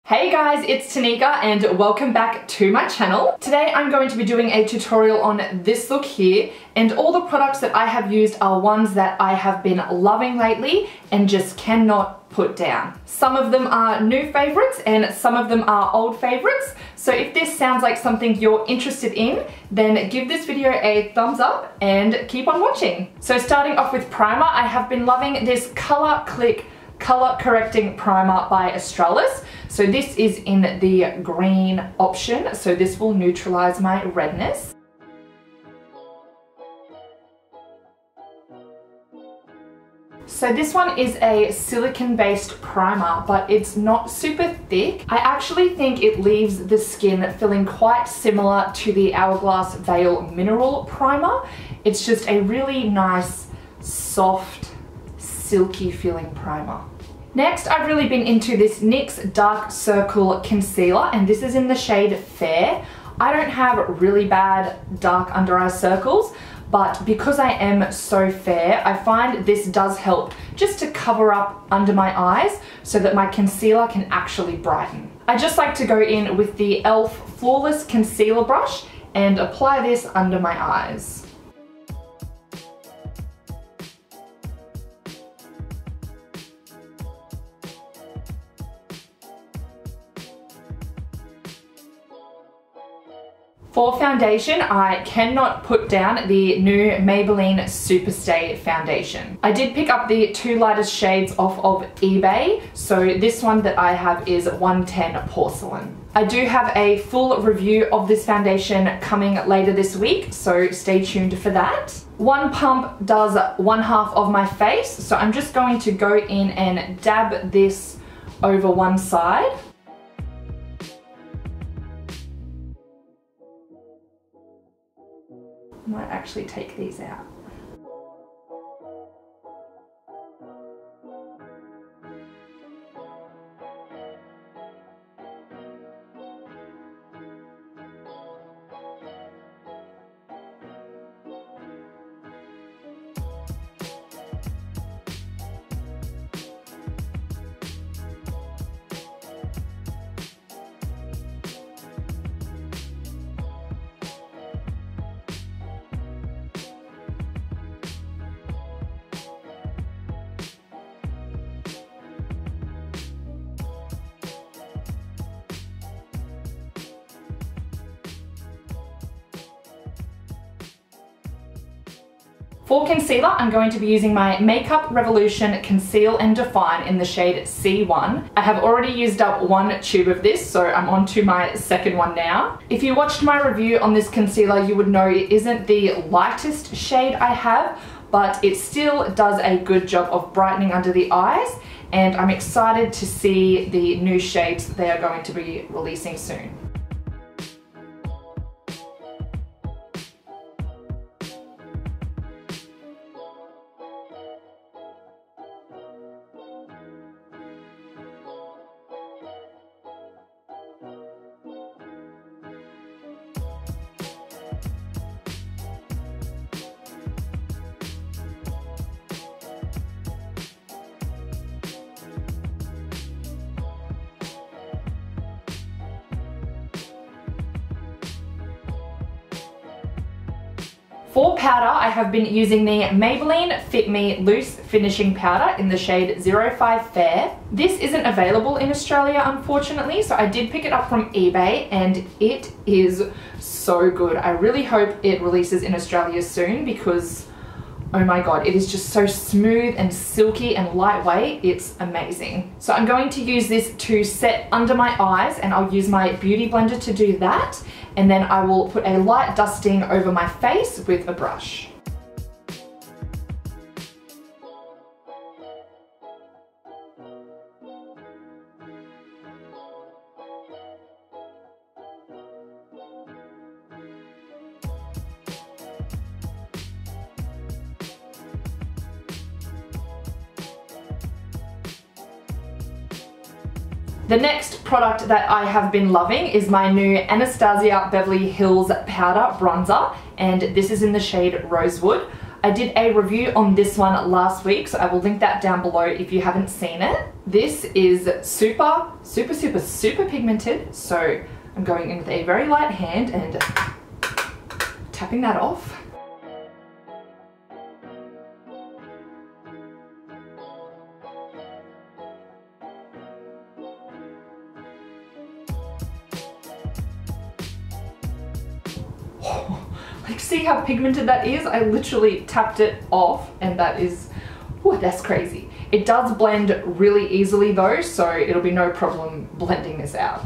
Hey guys, it's Tanika and welcome back to my channel. Today I'm going to be doing a tutorial on this look here, and all the products that I have used are ones that I have been loving lately and just cannot put down. Some of them are new favorites and some of them are old favorites. So if this sounds like something you're interested in, then give this video a thumbs up and keep on watching. So starting off with primer, I have been loving this Clique Color Correcting Primer by Australis. So this is in the green option, so this will neutralize my redness. So this one is a silicone-based primer, but it's not super thick. I actually think it leaves the skin feeling quite similar to the Hourglass Veil Mineral Primer. It's just a really nice, soft, silky feeling primer. Next, I've really been into this NYX Dark Circle Concealer, and this is in the shade Fair. I don't have really bad dark under eye circles, but because I am so fair, I find this does help just to cover up under my eyes so that my concealer can actually brighten. I just like to go in with the e.l.f. Flawless Concealer Brush and apply this under my eyes. For foundation, I cannot put down the new Maybelline Superstay foundation. I did pick up the two lightest shades off of eBay, so this one that I have is 110 Porcelain. I do have a full review of this foundation coming later this week, so stay tuned for that. One pump does 1/2 of my face, so I'm just going to go in and dab this over one side. Might actually take these out. For concealer, I'm going to be using my Makeup Revolution Conceal and Define in the shade C1. I have already used up one tube of this, so I'm on to my second one now. If you watched my review on this concealer, you would know it isn't the lightest shade I have, but it still does a good job of brightening under the eyes, and I'm excited to see the new shades that they are going to be releasing soon. For powder, I have been using the Maybelline Fit Me Loose Finishing Powder in the shade 05 Fair. This isn't available in Australia, unfortunately, so I did pick it up from eBay and it is so good. I really hope it releases in Australia soon because, oh my god, it is just so smooth and silky and lightweight. It's amazing. So I'm going to use this to set under my eyes, and I'll use my beauty blender to do that. And then I will put a light dusting over my face with a brush. The next product that I have been loving is my new Anastasia Beverly Hills Powder Bronzer, and this is in the shade Rosewood. I did a review on this one last week, so I will link that down below if you haven't seen it. This is super pigmented, so I'm going in with a very light hand and tapping that off. Like, see how pigmented that is? I literally tapped it off and that is, whew, that's crazy. It does blend really easily though, so it'll be no problem blending this out.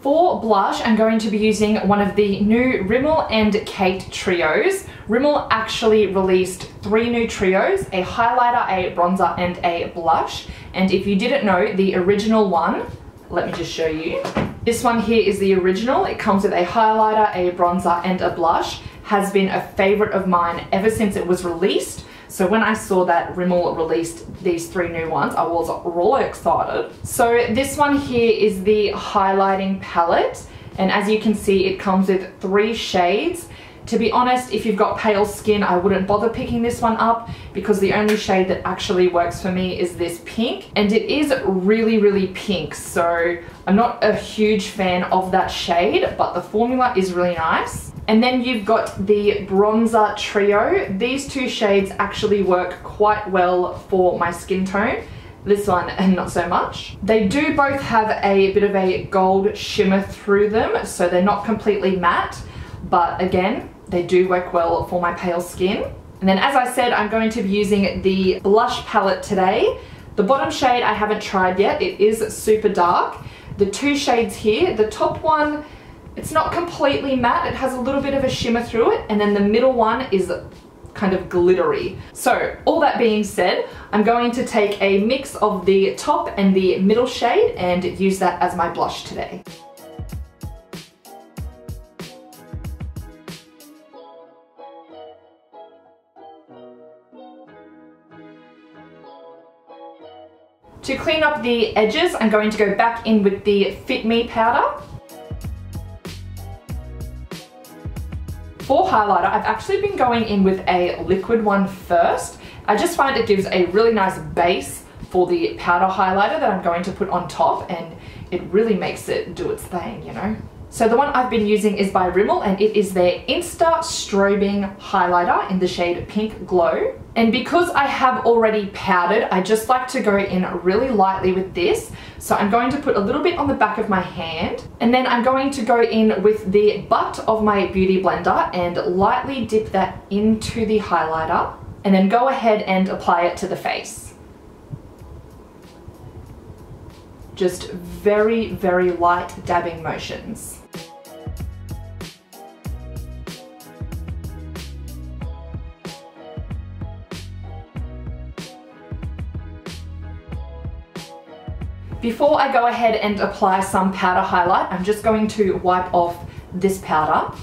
For blush, I'm going to be using one of the new Rimmel and Kate trios. Rimmel actually released 3 new trios, a highlighter, a bronzer, and a blush. And if you didn't know, the original one, let me just show you. This one here is the original. It comes with a highlighter, a bronzer, and a blush. Has been a favorite of mine ever since it was released. So when I saw that Rimmel released these 3 new ones, I was really excited. So this one here is the highlighting palette. And as you can see, it comes with 3 shades. To be honest, if you've got pale skin, I wouldn't bother picking this one up because the only shade that actually works for me is this pink. And it is really pink. So I'm not a huge fan of that shade, but the formula is really nice. And then you've got the bronzer trio. These 2 shades actually work quite well for my skin tone. This one and not so much. They do both have a bit of a gold shimmer through them, so they're not completely matte, but again, they do work well for my pale skin. And then as I said, I'm going to be using the blush palette today. The bottom shade I haven't tried yet. It is super dark. The 2 shades here, the top one, it's not completely matte, it has a little bit of a shimmer through it, and then the middle one is kind of glittery. So all that being said, I'm going to take a mix of the top and the middle shade and use that as my blush today. To clean up the edges, I'm going to go back in with the Fit Me powder. For highlighter, I've actually been going in with a liquid one first. I just find it gives a really nice base for the powder highlighter that I'm going to put on top, and it really makes it do its thing, you know? So the one I've been using is by Rimmel, and it is their Insta Strobing highlighter in the shade Pink Glow. And because I have already powdered, I just like to go in really lightly with this. So I'm going to put a little bit on the back of my hand, and then I'm going to go in with the butt of my beauty blender and lightly dip that into the highlighter, and then go ahead and apply it to the face. Just very light dabbing motions. Before I go ahead and apply some powder highlight, I'm just going to wipe off this powder.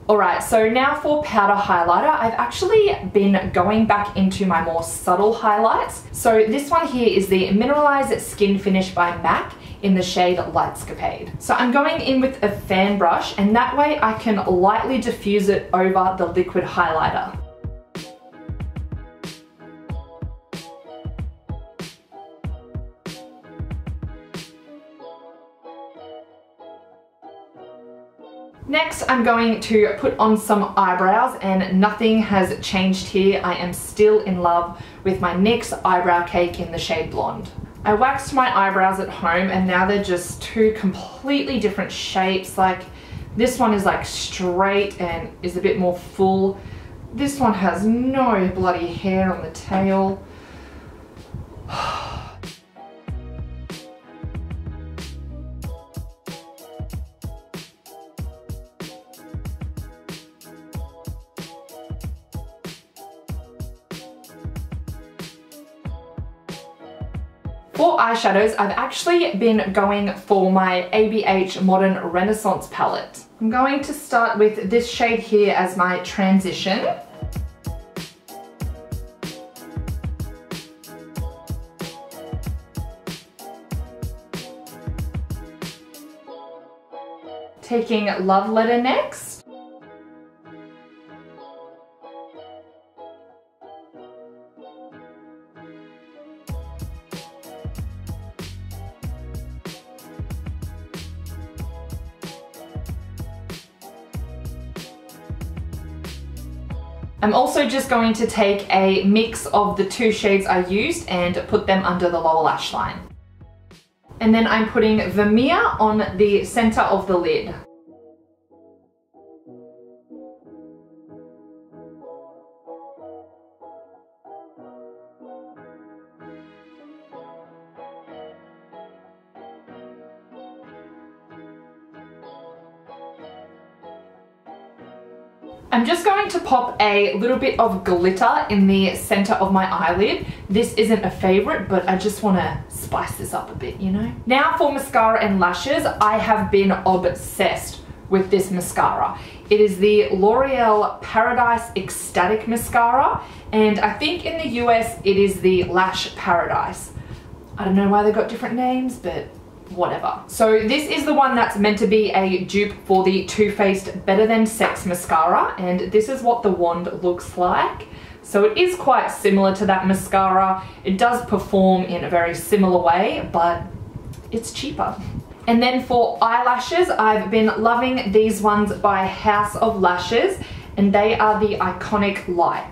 Alright, so now for powder highlighter, I've actually been going back into my more subtle highlights. So this one here is the Mineralize Skin Finish by MAC in the shade Lightscapade. So I'm going in with a fan brush, and that way I can lightly diffuse it over the liquid highlighter. Next, I'm going to put on some eyebrows, and nothing has changed here. I am still in love with my NYX eyebrow cake in the shade Blonde. I waxed my eyebrows at home, and now they're just 2 completely different shapes. Like, this one is like straight and is a bit more full. This one has no bloody hair on the tail. For eyeshadows, I've actually been going for my ABH Modern Renaissance palette. I'm going to start with this shade here as my transition. Taking Love Letter next. I'm also just going to take a mix of the two shades I used and put them under the lower lash line. And then I'm putting Vermeer on the center of the lid. I'm just going to pop a little bit of glitter in the center of my eyelid. This isn't a favorite, but I just want to spice this up a bit, you know? Now for mascara and lashes, I have been obsessed with this mascara. It is the L'Oreal Paradise Extactic Mascara, and I think in the US it is the Lash Paradise. I don't know why they got different names, but whatever. So this is the one that's meant to be a dupe for the Too Faced Better Than Sex mascara, and this is what the wand looks like. So it is quite similar to that mascara. It does perform in a very similar way, but it's cheaper. And then for eyelashes, I've been loving these ones by House of Lashes, and they are the iconic Lite.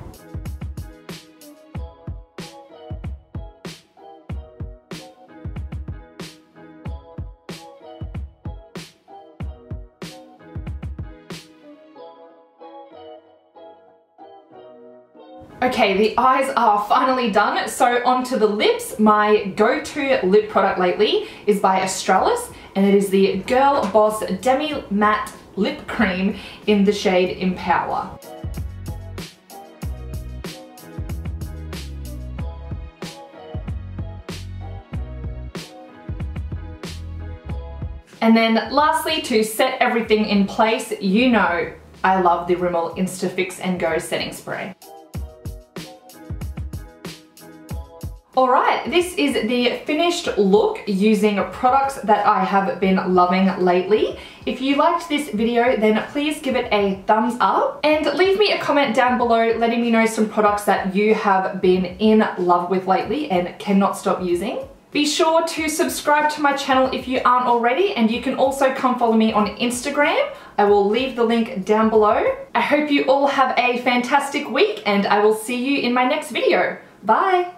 Okay, the eyes are finally done, so onto the lips. My go-to lip product lately is by Australis, and it is the Girl Boss Demi Matte Lip Cream in the shade Empower. And then lastly, to set everything in place, you know I love the Rimmel Insta Fix and Go Setting Spray. Alright, this is the finished look using products that I have been loving lately. If you liked this video, then please give it a thumbs up and leave me a comment down below letting me know some products that you have been in love with lately and cannot stop using. Be sure to subscribe to my channel if you aren't already, and you can also come follow me on Instagram. I will leave the link down below. I hope you all have a fantastic week, and I will see you in my next video. Bye!